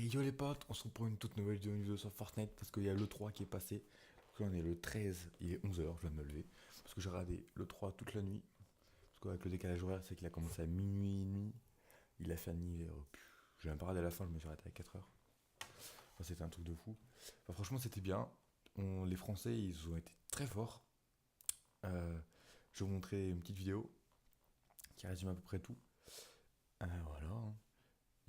Yo les potes, on se retrouve pour une toute nouvelle vidéo sur Fortnite parce qu'il y a l'E3 qui est passé. Donc là on est le 13, il est 11 h, je viens de me lever. Parce que j'ai regardé l'E3 toute la nuit. Parce qu'avec le décalage horaire, c'est qu'il a commencé à minuit et demi. Il a fini vers... J'ai même pas regardé à la fin, je me suis arrêté à 4 h. Enfin, c'était un truc de fou. Enfin, franchement c'était bien. Les Français ils ont été très forts. Je vais vous montrer une petite vidéo qui résume à peu près tout. Voilà, hein.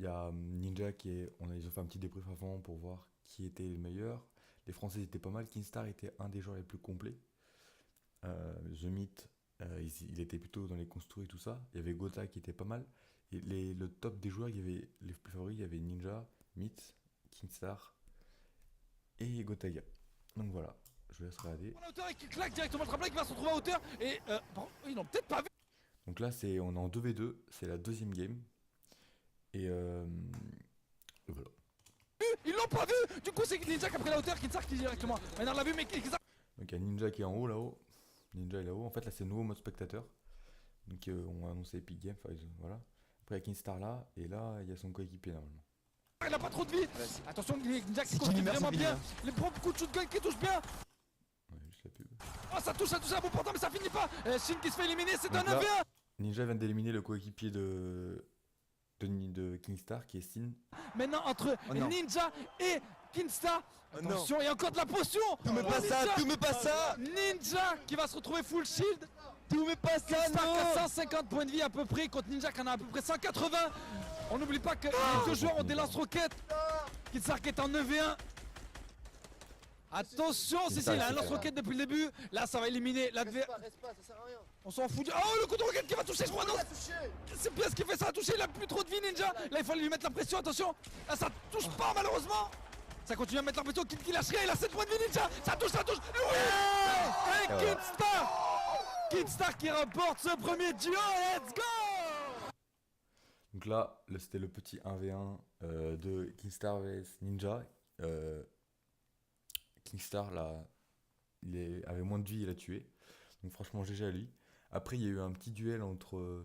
Il y a Ninja ils ont fait un petit débrief avant pour voir qui était le meilleur. Les Français étaient pas mal. Kinstar était un des joueurs les plus complets. The Myth, il était plutôt dans les construits et tout ça. Il y avait Gotha qui était pas mal. Et le top des joueurs, il y avait les plus favoris, il y avait Ninja, Myth, Kinstar et Gotaga. Donc voilà, je vous laisse regarder. La hauteur et qui claque directement le tremplin qui va se retrouver à hauteur et bon, ils n'ont peut-être pas vu. Donc là on est en 2v2, c'est la deuxième game. Et voilà. Ils l'ont pas vu. Du coup c'est Ninja qui a pris la hauteur, Kinstar qui directement. Maintenant on l'a vu mais Kinstar. Donc il y a Ninja qui est en haut là-haut. Ninja est là-haut. En fait là c'est le nouveau mode spectateur. Donc on a annoncé Epic Games, voilà. Après il y a Kinstar là, et là il y a son coéquipier normalement. Il a pas trop de vie. Attention Ninja qui continue vraiment bien. Les bons coups de shotgun qui touchent bien. Ouais, juste la pub. Oh ça touche à bout portant mais ça finit pas. Shin qui se fait éliminer, c'est un Donc là, 9v1. Ninja vient d'éliminer le coéquipier de Kingstar qui est Sin. Maintenant entre Ninja et Kinstar. Attention, il y a encore de la potion. Tout me passe ça, tout me passe ça. Ninja qui va se retrouver full shield. Tout me passe ça, Kinstar qui a non. 150 points de vie à peu près contre Ninja qui en a à peu près 180. On n'oublie pas que les deux joueurs ont des lance-roquettes. Kinstar qui est en 9v1. Attention, si il a un lance-roquette depuis le début. Là ça va éliminer l'adversaire. Reste pas, ça sert à rien. On s'en fout du... Oh le coup de roquette qui va toucher, je crois, non. C'est bien ce qu'il fait, ça a touché, il a plus trop de vie Ninja. Là il faut lui mettre la pression, attention. Là ça touche pas malheureusement. Ça continue à mettre la pression, qui lâche rien, il a 7 points de vie Ninja. Ça touche, ça touche. Oui. Et Kinstar qui remporte ce premier duo, let's go. Donc là c'était le petit 1v1 de Kingstar vs Ninja. Kingstar là, avait moins de vie, il a tué. Donc franchement GG à lui. Après il y a eu un petit duel entre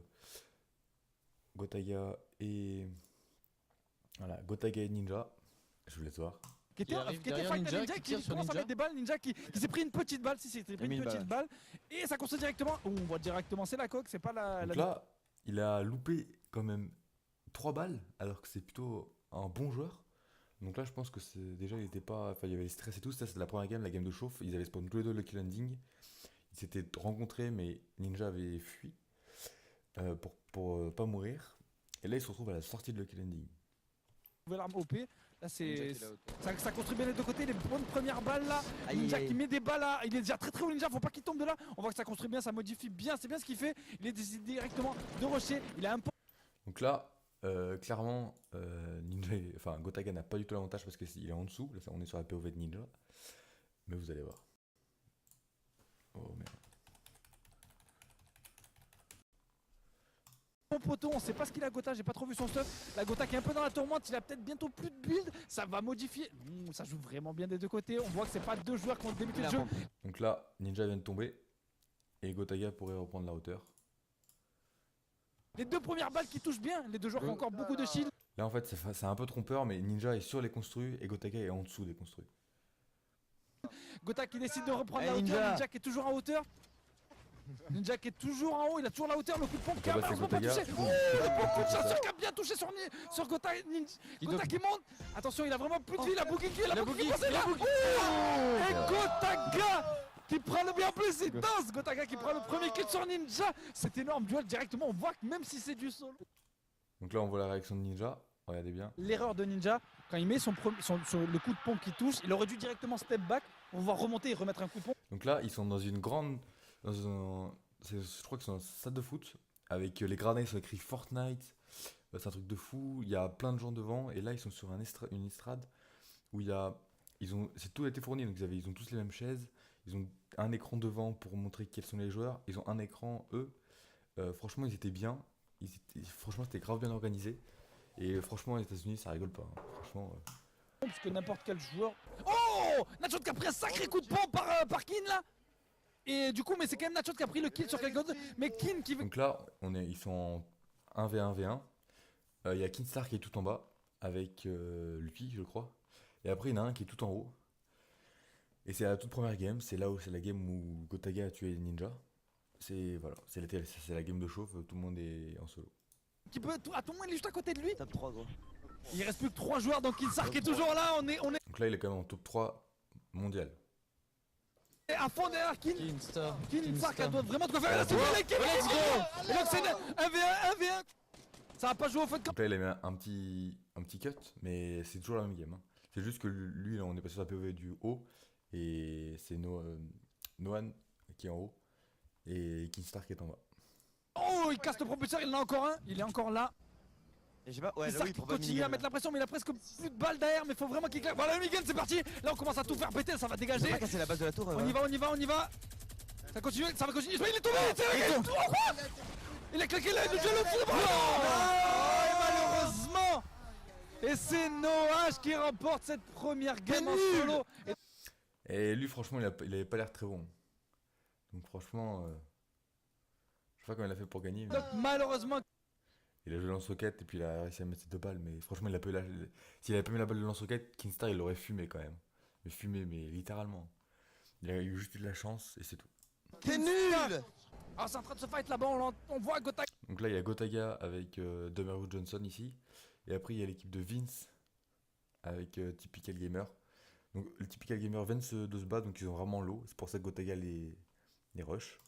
Gotaga et... Voilà, Gotaga et Ninja. Je vous laisse voir. Qui était fight à Ninja qui commence à mettre des balles, Ninja qui s'est pris une petite balle, si c'est pris une petite balle. Et ça construit directement, on voit directement c'est la coque, c'est pas la... Donc là, il a loupé quand même 3 balles, alors que c'est plutôt un bon joueur. Donc là je pense que c'est déjà il était pas... Enfin il y avait le stress et tout, ça c'est la première game, la game de chauffe. Ils avaient spawn tous les deux le kill ending. Ils s'étaient rencontrés mais Ninja avait fui pour pas mourir. Et là ils se retrouvent à la sortie de le kill ending. Nouvelle arme OP, là c'est... Ça construit bien les deux côtés, les bonnes premières balles là. Ninja qui met des balles là, il est déjà très haut Ninja, faut pas qu'il tombe de là. On voit que ça construit bien, ça modifie bien, c'est bien ce qu'il fait. Il est décidé directement de rusher, il a un point. Donc là, clairement, Gotaga n'a pas du tout l'avantage parce qu'il est en dessous. Là on est sur la POV de Ninja. Mais vous allez voir. Oh merde. Mon poteau, on sait pas ce qu'il a Gotha, j'ai pas trop vu son stuff. La Gotha qui est un peu dans la tourmente, il a peut-être bientôt plus de build, ça va modifier. Ça joue vraiment bien des deux côtés, on voit que c'est pas deux joueurs qui ont débuté le jeu. Donc là, Ninja vient de tomber et Gotaga pourrait reprendre la hauteur. Les deux premières balles qui touchent bien, les deux joueurs qui ont encore beaucoup de shield. Là en fait c'est un peu trompeur, mais Ninja est sur les construits et Gotaga est en dessous des construits. Gotha qui décide de reprendre la hauteur, Ninja qui est toujours en hauteur. Ninja qui est toujours en haut, il a toujours la hauteur, le coup de pompe qui a malheureusement pas touché. Oh, le coup de chasseur qui a bien touché sur Gotha. Gotha qui monte. Attention, il a vraiment plus de vie, la bougie qui est là. Et Gotaga qui prend le bien plus, c'est dense. Gotaga qui prend le premier kill sur Ninja. C'est énorme, duel directement, on voit que même si c'est du solo. Donc là on voit la réaction de Ninja, regardez bien. L'erreur de Ninja, quand il met sur le coup de pompe qui touche, il aurait dû directement step back pour pouvoir remonter et remettre un coup de pompe. Donc là ils sont dans une grande... je crois que c'est un stade de foot avec les gradins, ils sont écrits Fortnite. C'est un truc de fou, il y a plein de gens devant et là ils sont sur une estrade où c'est tout a été fourni, donc ils ont tous les mêmes chaises, ils ont un écran devant pour montrer quels sont les joueurs, ils ont un écran eux. Franchement ils étaient bien, franchement c'était grave bien organisé et franchement les États-Unis ça rigole pas, hein. Franchement. Parce que n'importe quel joueur. Oh, Nachot qui a pris un sacré coup de pompe par Kin là. Et du coup, mais c'est quand même Nachot qui a pris le kill sur quelqu'un d'autre. Mais Kin qui veut. Donc là, ils sont en 1v1v1. Il y a Kinstar qui est tout en bas, avec lui, je crois. Et après, il y en a un qui est tout en haut. Et c'est la toute première game, c'est là où c'est la game où Gotaga a tué Ninja. C'est voilà, c'est la game de chauffe, tout le monde est en solo. Qui peut, à tout le monde, il est juste à côté de lui. Top 3 gros. Il reste plus que 3 joueurs, donc Kinsar est toujours là. On est Donc là, il est quand même en top 3 mondial. à fond derrière Kin. Kinstar. Kinsar qui doit vraiment de quoi faire. Et là, c'est bon, les Kin, let's go. Et donc c'est 1v1, 1v1. Ça va pas jouer au fun Donc là, il a mis un petit cut, mais c'est toujours la même game. Hein. C'est juste que lui, là, on est passé sur la POV du haut, et c'est Noan qui est en haut, et Kinstar qui est en bas. Oh, il casse le propulseur, il en a encore un. Il est encore là. Et j'ai pas. Ouais, là Kinsar oui, qui pour pas continue à mettre la pression, mais il a presque plus de balles derrière. Mais faut vraiment qu'il claque. Voilà, le minigun, c'est parti. Là, on commence à tout faire péter, ça va J'ai dégager. pas cassé la base de la tour. On y va, on y va, on y va. Ça continue, ça va continuer. Il est tombé, c'est la game. Oh, quoi. Il a claqué là, le jeu le malheureusement. Et c'est Noah qui remporte cette première game en solo. Et lui, franchement, il avait pas l'air très bon. Donc franchement, je sais pas comment il a fait pour gagner. Mais... Donc malheureusement, il a joué lance-roquette et puis il a réussi à mettre ses 2 balles. Mais franchement, s'il avait pas mis la balle de lance-roquette, Kinstar il l'aurait fumé quand même. Mais fumé, mais littéralement. Il a eu juste eu de la chance et c'est tout. T'es nul. ah, c'est en train de se fight là-bas, on voit Gotaga. Donc là, il y a Gotaga avec Demerwood Johnson ici. Et après, il y a l'équipe de Vince avec Typical Gamer. Donc le Typical Gamer vient de se battre, donc ils ont vraiment l'eau. C'est pour ça que Gotaga les rush.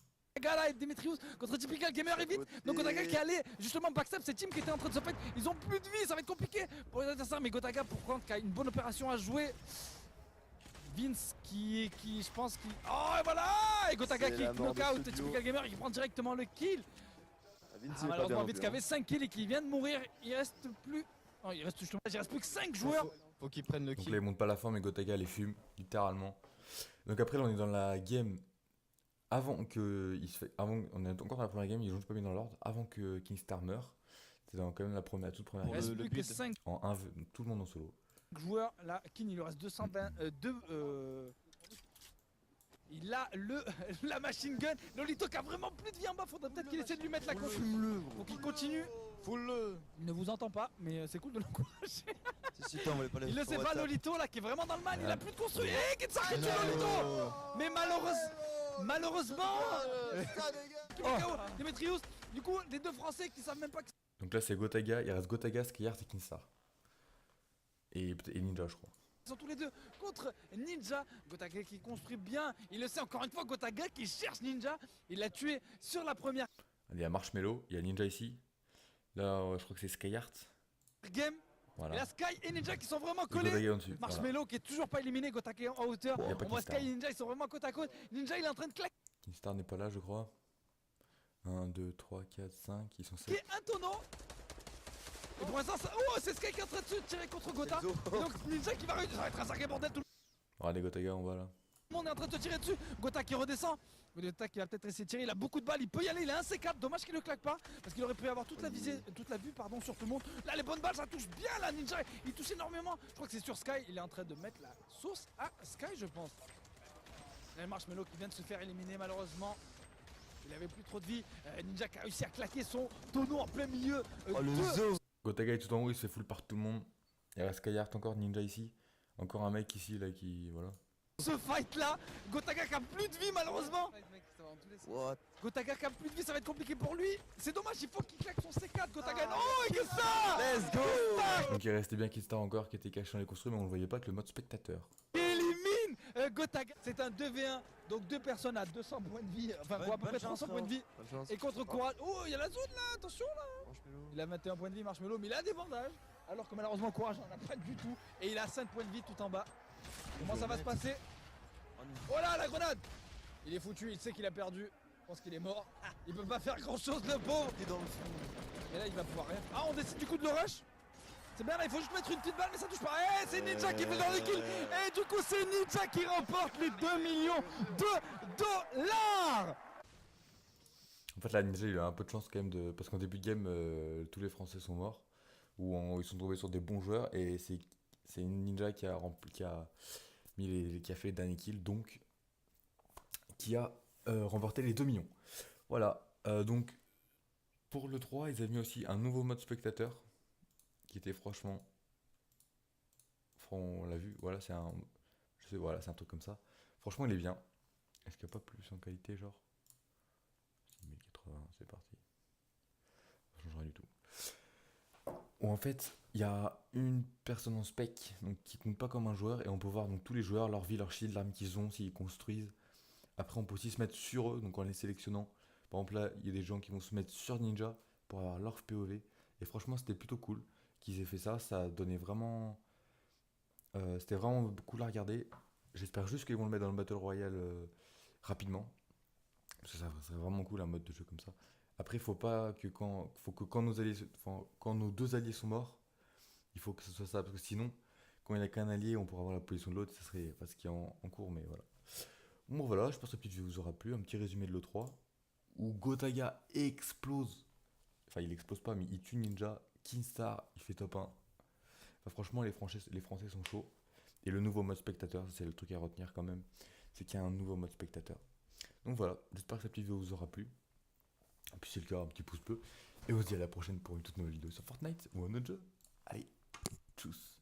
Là et Demetrius contre Typical Gamer et vite. Donc Gotaga qui allait justement backstab cette team qui était en train de se fight. Ils ont plus de vie, ça va être compliqué pour les adversaires. Mais Gotaga pour contre qui a une bonne opération à jouer. Vince qui je pense qui. Oh et voilà. Et Gotaga qui knock out Typical Gamer et qui prend directement le kill. Malheureusement Vince qui avait 5 kills et qui vient de mourir. Il reste plus. Oh, il reste plus que 5 joueurs. Faut qu'il prenne le Donc kill. là, ils montent pas la fin, mais Gotaga les fume, littéralement. Donc après, là, on est dans la game. On est encore dans la première game, ils ont juste pas mis dans l'ordre. Avant que Kinstar meure. C'est quand même la toute première Il game. reste plus que 5 En tout le monde en solo. joueurs. Là, Kin il lui reste 222. Il a la machine gun. Lolito qui a vraiment plus de vie en bas. Faudrait peut-être qu'il essaie de lui mettre la cloche. Faut qu'il continue. Full-le. Il ne vous entend pas, mais c'est cool de l'encourager. Si, toi, on voulait pas les Il le sait pas, Lolito là qui est vraiment dans le mal. Il a plus de construit. Eh, qui s'arrête Lolito. Mais malheureusement. Demetrius. Du coup, les deux Français qui savent même pas que. Donc là, c'est Gotaga. Il reste Gotaga, Skyheart et Kinstar. Et Ninja, je crois. Ils sont tous les deux contre Ninja. Gotaga qui construit bien. Il le sait encore une fois. Gotaga qui cherche Ninja. Il l'a tué sur la première Il y a Marshmello, il y a Ninja ici. Là, je crois que c'est Skyheart. game. Voilà. Et là, Sky et Ninja qui sont vraiment Et collés. Gotaga en dessus. Voilà. Marshmello qui est toujours pas éliminé. Gotaga en hauteur. Il y a pas On voit Kinstar. Sky et Ninja. Ils sont vraiment côte à côte. Ninja, il est en train de claquer Kinstar n'est pas là, je crois. 1, 2, 3, 4, 5. Ils sont 7. un tonneau. Et pour l'instant, oh, c'est Sky qui est en train de se tirer contre Gota. Et donc Ninja qui va réussir. Ça va être un sacré bordel. Tout Regardez Gotaga en bas là. le monde est en train de se tirer dessus. Gota qui redescend. Gota qui va peut-être essayer de tirer. Il a beaucoup de balles. Il peut y aller. Il a un C4. Dommage qu'il ne claque pas. Parce qu'il aurait pu avoir toute la visée, toute la vue pardon, sur tout le monde. Là, les bonnes balles, ça touche bien là. Ninja, il touche énormément. Je crois que c'est sur Sky. Il est en train de mettre la sauce à Sky, je pense. Là, Marshmello qui vient de se faire éliminer malheureusement. Il avait plus trop de vie. Ninja qui a réussi à claquer son tonneau en plein milieu. Oh le de- zoo. Gotaga est tout en haut, il se fait full par tout le monde. Il reste Skyheart encore, Ninja ici. Encore un mec ici là qui. Voilà. Ce fight là, Gotaga qui a plus de vie malheureusement. What? Gotaga qui a plus de vie, ça va être compliqué pour lui. C'est dommage, il faut qu'il claque son C4. Gotaga, non, et que ça Let's go. Donc il restait bien Kinstar encore qui était caché dans les construits, mais on le voyait pas avec le mode spectateur. Il élimine Gotaga. C'est un 2v1, donc deux personnes à 200 points de vie, enfin à peu près 300 points de vie. Bonne chance. Et contre Courage, oh, il y a la zone là, attention là. Il a 21 points de vie, Marshmello, mais il a des bandages. Alors que malheureusement, Courage n'en a pas du tout. Et il a 5 points de vie tout en bas. Comment ça va se passer? Oh là, la grenade! Il est foutu, il sait qu'il a perdu. Je pense qu'il est mort. Il peut pas faire grand chose, le pauvre. T'es dans le fond. Et là, il va pouvoir rien. Ah, on décide du coup de le rush. C'est bien là, il faut juste mettre une petite balle, mais ça touche pas. Eh, c'est Ninja qui fait dans le kill. Et du coup, c'est Ninja qui remporte les 2 millions de dollars. En fait, là, Ninja il a un peu de chance quand même parce qu'en début de game, tous les Français sont morts. Ou ils sont tombés sur des bons joueurs. Et c'est Ninja qui a fait les derniers kills, donc qui a remporté les 2 millions. Voilà, donc pour le 3, ils avaient mis aussi un nouveau mode spectateur qui était franchement on l'a vu, voilà, voilà, c'est un truc comme ça. Franchement, il est bien. Est-ce qu'il n'y a pas plus en qualité, genre 6080, c'est parti. Ça change rien du tout. Où en fait, il y a une personne en spec donc, qui compte pas comme un joueur et on peut voir donc, tous les joueurs, leur vie, leur shield, l'arme qu'ils ont, s'ils construisent. Après, on peut aussi se mettre sur eux, donc en les sélectionnant. Par exemple, là, il y a des gens qui vont se mettre sur Ninja pour avoir leur POV. Et franchement, c'était plutôt cool qu'ils aient fait ça. Ça donnait vraiment. C'était vraiment cool à regarder. J'espère juste qu'ils vont le mettre dans le Battle Royale rapidement. Parce que ça serait vraiment cool un mode de jeu comme ça. Après, faut que quand nos alliés, enfin, quand nos deux alliés sont morts, il faut que ce soit ça. Parce que sinon, quand il n'y a qu'un allié, on pourra avoir la position de l'autre. Ça serait pas ce qui est en cours, mais voilà. Bon voilà, je pense que la petite vidéo vous aura plu. Un petit résumé de l'E3 où Gotaga explose. Enfin, il explose pas, mais il tue Ninja. Kinstar, il fait top 1. Enfin, franchement, les Français sont chauds. Et le nouveau mode spectateur, c'est le truc à retenir quand même. C'est qu'il y a un nouveau mode spectateur. Donc voilà, j'espère que cette petite vidéo vous aura plu. Et puis si c'est le cas, un petit pouce bleu. Et on se dit à la prochaine pour une toute nouvelle vidéo sur Fortnite ou un autre jeu. Allez, tchuss.